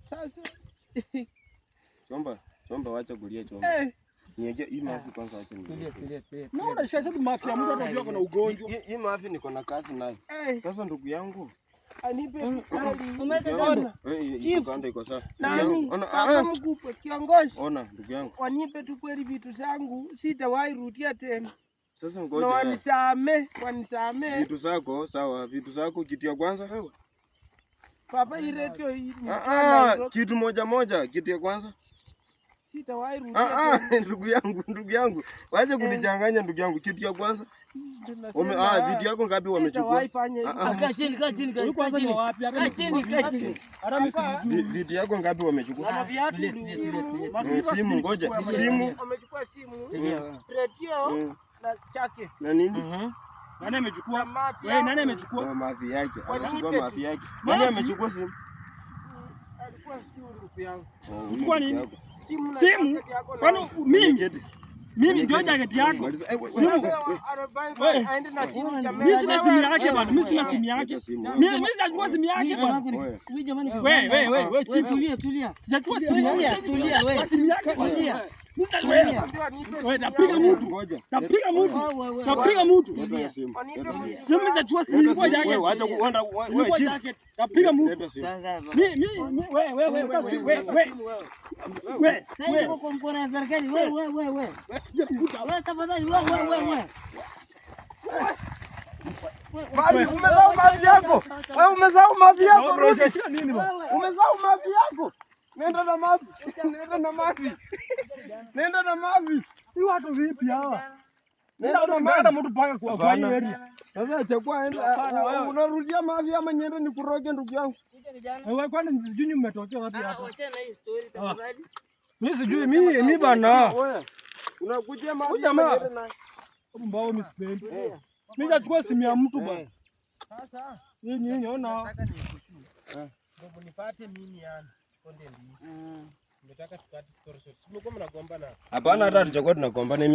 Sasa chomba wacha kulia chomba. Niaje hii mafi kwanza acha tulia. Naona shika tu mafi ya mtu anajua kuna ugonjwa. Hii mafi niko na kazi nayo. Sasa ndugu yangu anipe hali. Umeka Chief kanda iko sawa. Nani? Ona mkubwa kiongozi. Ona ndugu yangu. Wanipe tu kweli vitu zangu sitawahi rudia tena. Sasa ngoja. Wanisamee. Vitu zako sawa, vitu zako kitu ya kwanza. Papa hii radio hii. Kitu moja, kitu ya kwanza. Sitawahi rudia. Ndugu yangu. Waje kunichanganya ndugu yangu. Kitu ya kwanza. Vitu yako ngapi wamechukua? Kaa chini. Kwanza ni wapi? Kaa chini. Hata mimi vitu yako ngapi wamechukua? Ana viatu, simu, ngoja. Simu. Wamechukua simu. Radio na chake. Na nini? Nani amechukua? Wewe nani amechukua? Mafi yake. Amechukua mafi yake. Nani amechukua simu? Alikuwa ndugu yangu. Uchukua nini? Simu? Kwani mimi ndio jaketi yako. Mimi sina simu yake bwana. Mimi sina simu yake. Mimi sijachukua simu yake bwana. Wewe jamani. Wewe tulia. Sijachukua simu yake. Tulia wewe. Simu yake tulia. Wewe napiga mtu. Simu zachukua simu kwa jacket. Wewe acha kuenda wewe chief. Napiga mtu. Sasa mimi wewe. Sasa uko mkono wa serikali wewe. Wewe tafadhali wewe. Bali umezao mavi yako. Wewe umezao mavi yako. Umezao mavi yako. Nenda na mavi. Si watu vipi hawa? Nenda na mavi mtu panga kwa hii area. Sasa chakua enda unarudia mavi ama niende nikuroge ndugu yangu. Wewe kwani sijui mmetokea wapi hapa? Acha na hii story tafadhali. Mimi sijui mimi bana. Unakuja mavi jamaa. Mbao mimi sipendi. Mimi nachukua simu ya mtu bwana. Sasa nyinyi ona. Nataka nikuchukue. Ndio nipate mimi yani. Konde ndio. Nimetaka tukate story short. Sio kama mnagombana. Hapana, hata tujakuwa tunagombana.